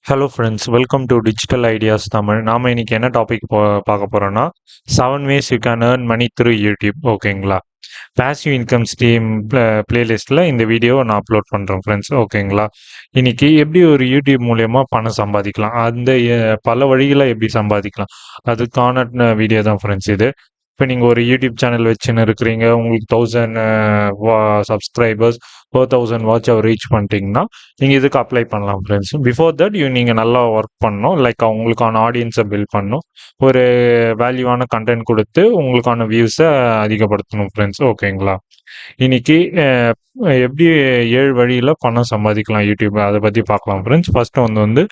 Hello friends, welcome to digital ideas Tamil. நாம இன்னைக்கு என்ன டாபிக் பார்க்க போறோம்னா 7 ways you can earn money through YouTube. ஓகேங்களா? பாசிவ் இன்கம் ஸ்ட்ரீம் பிளேலிஸ்ட்டில் இந்த வீடியோவை நான் அப்லோட் பண்ணுறேன் ஃப்ரெண்ட்ஸ். ஓகேங்களா? இன்னைக்கு எப்படி ஒரு யூடியூப் மூலயமா பணம் சம்பாதிக்கலாம், அந்த பல வழிகளை எப்படி சம்பாதிக்கலாம், அதுக்கான வீடியோ தான் ஃப்ரெண்ட்ஸ் இது. இப்போ நீங்கள் ஒரு யூடியூப் சேனல் வச்சுன்னு இருக்கிறீங்க, உங்களுக்கு 1000 சப்ஸ்கிரைபர்ஸ், 4000 வாட்ச் அவர் ரீச் பண்ணிட்டீங்கன்னா நீங்கள் இதுக்கு அப்ளை பண்ணலாம் ஃப்ரெண்ட்ஸ். பிஃபோர் தட் நீங்கள் நல்லா ஒர்க் பண்ணணும், லைக் அவங்களுக்கான ஆடியன்ஸை பில்ட் பண்ணணும், ஒரு வேல்யூவான கண்டென்ட் கொடுத்து உங்களுக்கான வியூஸை அதிகப்படுத்தணும் ஃப்ரெண்ட்ஸ். ஓகேங்களா? இன்னைக்கு எப்படி 7 வழியில் பணம் சம்பாதிக்கலாம் யூடியூப், அதை பற்றி பார்க்கலாம் ஃப்ரெண்ட்ஸ். ஃபர்ஸ்ட் வந்து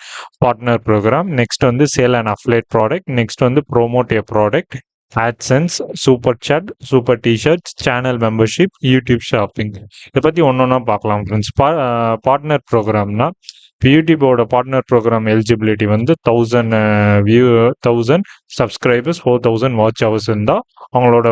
பார்ட்னர் ப்ரோக்ராம், நெக்ஸ்ட் வந்து sale and affiliate product, next வந்து promote a product, AdSense, super chat, super டிஷர்ட்ஸ், சேனல் மெம்பர்ஷிப், யூடியூப் ஷாப்பிங். இதை பற்றி ஒன்றா பார்க்கலாம் ஃப்ரெண்ட்ஸ். பார்ட்னர் ப்ரோக்ராம்னா இப்போ யூடியூபோட பார்ட்னர் ப்ரோக்ராம் எலிஜிபிலிட்டி வந்து 1000 சப்ஸ்கிரைபர்ஸ், 4000 வாட்ச் ஹவர்ஸ் இருந்தால் அவங்களோட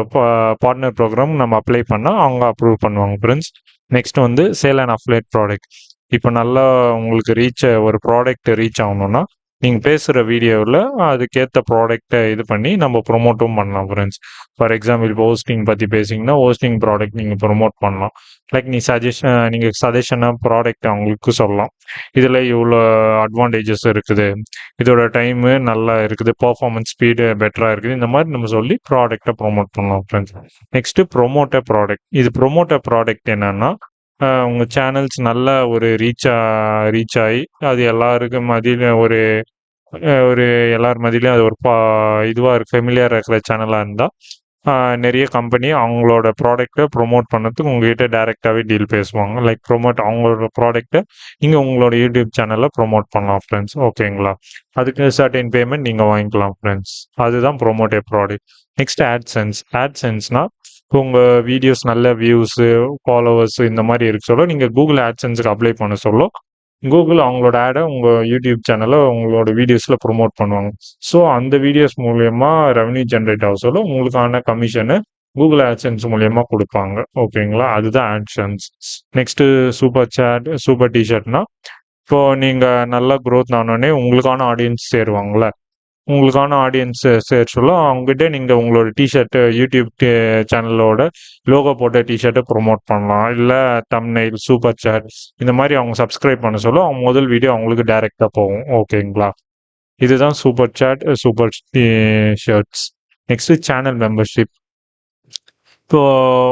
பார்ட்னர் ப்ரோக்ராம் நம்ம அப்ளை பண்ணால் அவங்க அப்ரூவ் பண்ணுவாங்க ஃப்ரெண்ட்ஸ். நெக்ஸ்ட் வந்து சேல் அண்ட் அஃப்லேட் ப்ராடக்ட். இப்போ நல்லா உங்களுக்கு ஒரு ப்ராடக்ட் ரீச் ஆகணும்னா நீங்கள் பேசுகிற வீடியோவில் அதுக்கேற்ற ப்ராடக்டை இது பண்ணி நம்ம ப்ரொமோட்டும் பண்ணலாம் ஃப்ரெண்ட்ஸ். ஃபார் எக்ஸாம்பிள் இப்போ ஹோஸ்டிங் பற்றி பேசிங்கன்னா ஹோஸ்டிங் ப்ராடக்ட் நீங்கள் ப்ரொமோட் பண்ணலாம். லைக் நீங்கள் சஜஷனாக ப்ராடக்ட் அவங்களுக்கு சொல்லலாம், இதில் இவ்வளோ அட்வான்டேஜஸ் இருக்குது, இதோட டைமு நல்லா இருக்குது, பர்ஃபார்மன்ஸ் ஸ்பீடு பெட்டராக இருக்குது, இந்த மாதிரி நம்ம சொல்லி ப்ராடக்டை ப்ரொமோட் பண்ணலாம் ஃப்ரெண்ட்ஸ். Next ப்ரொமோட்ட product. இது ப்ரொமோட்ட ப்ராடக்ட் என்னென்னா உங்கள் சேனல்ஸ் நல்ல ஒரு ரீச் ஆகி அது எல்லாருக்கும் மதியில் ஒரு ஒரு எல்லார் மதியிலையும் அது ஒரு இதுவாக இருக்கு, ஃபெமிலியராக இருக்கிற சேனலாக இருந்தால் நிறைய கம்பெனி அவங்களோட ப்ராடக்டை ப்ரொமோட் பண்ணதுக்கு உங்ககிட்ட டைரெக்டாகவே டீல் பேசுவாங்க. லைக் அவங்களோட ப்ராடக்டை நீங்கள் உங்களோட யூடியூப் சேனலில் ப்ரொமோட் பண்ணலாம் ஃப்ரெண்ட்ஸ். ஓகேங்களா? அதுக்கு சர்டைன் பேமெண்ட் நீங்கள் வாங்கிக்கலாம் ஃப்ரெண்ட்ஸ். அதுதான் ப்ரொமோட் ஏ ப்ராடக்ட். நெக்ஸ்ட் ஆட்சென்ஸ்னால் உங்கள் வீடியோஸ் நல்ல வியூஸு, ஃபாலோவர்ஸ் இந்த மாதிரி இருக்கு சொல்ல நீங்கள் கூகுள் ஆட்சென்ஸுக்கு அப்ளை பண்ண சொல்ல கூகுள் அவங்களோட ஆடை உங்கள் யூடியூப் சேனலை உங்களோட வீடியோஸில் ப்ரொமோட் பண்ணுவாங்க. ஸோ அந்த வீடியோஸ் மூலயமா ரெவன்யூ ஜென்ரேட் ஆக சொல்ல உங்களுக்கான கமிஷனை கூகுள் ஆட்சென்ஸ் மூலயமா கொடுப்பாங்க. ஓகேங்களா? அதுதான் AdSense. Next super chat, super டிஷர்ட்னா இப்போ நீங்கள் நல்லா க்ரோத் ஆனோடனே உங்களுக்கான ஆடியன்ஸ் சேருவாங்களே, உங்களுக்கான ஆடியன்ஸ் சேர் சொல்ல அவங்ககிட்ட நீங்கள் உங்களோட டிஷர்ட்டு யூடியூப் சேனலோட லோகோ போட்ட டிஷர்ட்டை ப்ரொமோட் பண்ணலாம். இல்லை தம்ப்நெயில், சூப்பர் சாட் இந்த மாதிரி அவங்க சப்ஸ்கிரைப் பண்ண சொல்ல அவங்க முதல் வீடியோ அவங்களுக்கு டைரெக்டாக போகும். ஓகேங்களா? இதுதான் super chat, super shirts. Next channel membership. இப்போ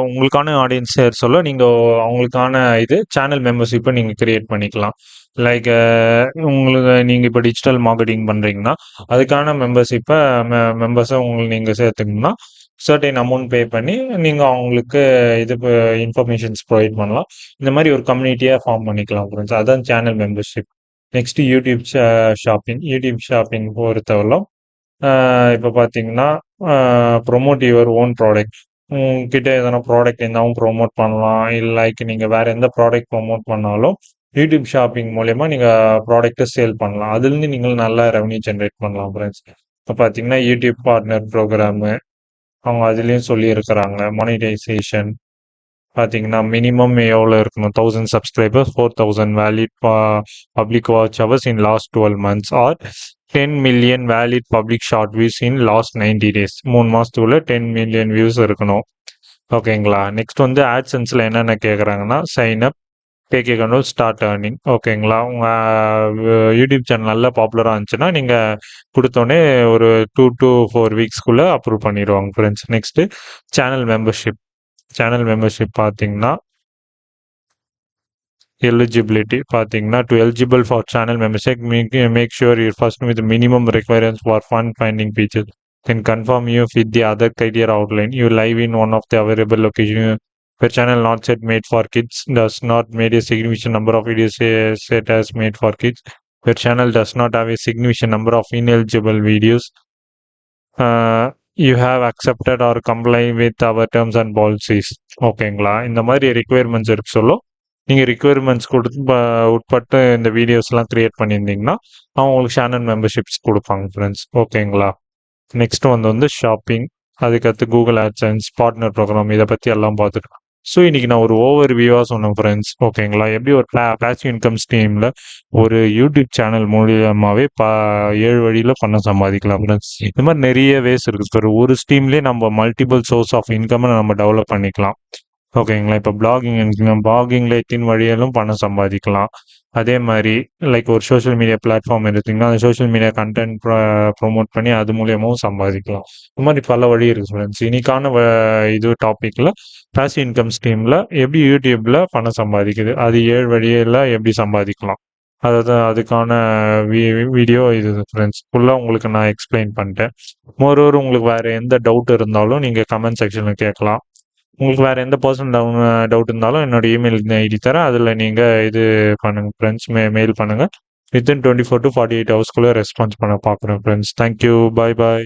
உங்களுக்கான ஆடியன்ஸ் சேர் சொல்ல நீங்கள் அவங்களுக்கான சேனல் மெம்பர்ஷிப்பை நீங்கள் கிரியேட் பண்ணிக்கலாம். லைக் நீங்கள் இப்போ டிஜிட்டல் மார்க்கெட்டிங் பண்ணுறீங்கன்னா அதுக்கான மெம்பர்ஸை நீங்கள் சேர்த்துக்கணும்னா சர்டைன் அமௌண்ட் பே பண்ணி நீங்கள் அவங்களுக்கு இன்ஃபர்மேஷன்ஸ் ப்ரொவைட் பண்ணலாம். இந்த மாதிரி ஒரு கம்யூனிட்டியாக ஃபார்ம் பண்ணிக்கலாம் ஃப்ரெண்ட்ஸ். அதுதான் channel membership. Next YouTube shopping பொறுத்தவரைக்கும் இப்போ பார்த்தீங்கன்னா ப்ரொமோட் யுவர் ஓன் ப்ராடக்ட். உங்ககிட்ட எதனா ப்ராடக்ட் இருந்தாலும் ப்ரொமோட் பண்ணலாம். லைக் நீங்கள் வேறு எந்த ப்ராடக்ட் ப்ரொமோட் பண்ணாலும் யூடியூப் ஷாப்பிங் மூலயமா நீங்கள் ப்ராடக்ட்டை சேல் பண்ணலாம். அதுலேருந்து நீங்கள் நல்லா ரெவன்யூ ஜென்ரேட் பண்ணலாம் ஃப்ரெண்ட்ஸ். இப்போ பார்த்தீங்கன்னா யூடியூப் பார்ட்னர் ப்ரோக்ராமு அவங்க அதுலேயும் சொல்லியிருக்கிறாங்க. மானிட்டைசேஷன் பார்த்தீங்கன்னா மினிமம் எவ்வளோ இருக்கணும், 1000 subscribers, 4000 valid public watch hours in last 12 months or 10 million valid public short views in last 90 days. 3 மாதத்துக்குள்ள 10 million வியூஸ் இருக்கணும். ஓகேங்களா? நெக்ஸ்ட் வந்து ஆட்சென்ஸில் என்னென்ன கேட்குறாங்கன்னா sign up, take a control, start earning. ஓகேங்களா? உங்கள் யூடியூப் சேனல் நல்லா பாப்புலராக இருந்துச்சுன்னா நீங்கள் கொடுத்தோன்னே ஒரு 2 to 4 வீக்ஸ்க்குள்ளே அப்ரூவ் பண்ணிடுவாங்க ஃப்ரெண்ட்ஸ். நெக்ஸ்ட்டு சேனல் மெம்பர்ஷிப் பார்த்தீங்கன்னா எலிஜிபிலிட்டி பார்த்தீங்கன்னா to eligible for channel membership make sure your first with minimum requirements for fun finding features can confirm you with the other criteria outline. You live in one of the available location. Your channel not set made for kids, does not made a significant number of videos set as made for kids. Your channel does not have a significant number of ineligible videos. You have accepted or comply with our terms and policies. ஓகேங்களா? இந்த மாதிரி requirements இருக்கு சொல்லும் நீங்கள் requirements உட்பட்டு இந்த வீடியோஸ்லாம் create பண்ணியிருந்தீங்கன்னா அவங்க உங்களுக்கு சேனல் மெம்பர்ஷிப்ஸ் கொடுப்பாங்க ஃப்ரெண்ட்ஸ். ஓகேங்களா? நெக்ஸ்ட் வந்து ஷாப்பிங், அதுக்கடுத்து கூகுள் ஆட்சென்ஸ், பார்ட்னர் ப்ரோக்ராம், இதை பற்றி எல்லாம் பார்த்துக்கலாம். ஸோ இன்னைக்கு நான் ஒரு ஓவர் வியூவாக சொன்னேன் ஃப்ரெண்ட்ஸ். ஓகேங்களா? எப்படி ஒரு பேசிவ் இன்கம் ஸ்ட்ரீமில் ஒரு யூடியூப் சேனல் மூலியமாகவே 7 வழியில் பணம் சம்பாதிக்கலாம் ஃப்ரெண்ட்ஸ். இந்த மாதிரி நிறைய வேஸ் இருக்குது சார். ஒரு ஸ்ட்ரீம்லேயே நம்ம மல்டிபிள் சோர்ஸ் ஆஃப் இன்கம் நம்ம டெவலப் பண்ணிக்கலாம். ஓகேங்களா? இப்போ பிளாகிங்கில் எத்தின் வழியாலும் பணம் சம்பாதிக்கலாம். அதே மாதிரி லைக் ஒரு சோஷியல் மீடியா பிளாட்ஃபார்ம் எடுத்திங்கன்னா அந்த சோஷியல் மீடியா கண்டென்ட் ப்ரொமோட் பண்ணி அது மூலியமாகவும் சம்பாதிக்கலாம். இந்த மாதிரி பல வழி இருக்குது ஃப்ரெண்ட்ஸ். இன்னைக்கான இது டாப்பிக்கில் பேசிவ் இன்கம் ஸ்ட்ரீமில் எப்படி யூடியூப்பில் பணம் சம்பாதிக்குது, அது 7 வழியில் எப்படி சம்பாதிக்கலாம், அதாவது அதுக்கான வீடியோ இது ஃப்ரெண்ட்ஸ். ஃபுல்லாக உங்களுக்கு நான் எக்ஸ்பிளைன் பண்ணிட்டேன். மோரோவர் உங்களுக்கு வேறு எந்த டவுட் இருந்தாலும் நீங்கள் கமெண்ட் செக்ஷனில் கேட்கலாம். உங்களுக்கு வேறு எந்த பர்சனல் டவுட் இருந்தாலும் என்னோட இமெயில் ஐடி தரேன். அதில் நீங்கள் இது பண்ணுங்கள் ஃப்ரெண்ட்ஸ், மெயில் பண்ணுங்கள். வித்தின் 24 to 48 ஹவர்ஸ்க்குள்ளே ரெஸ்பான்ஸ் பண்ண பார்க்குறேன் ஃப்ரெண்ட்ஸ். தேங்க்யூ. பாய் பாய்.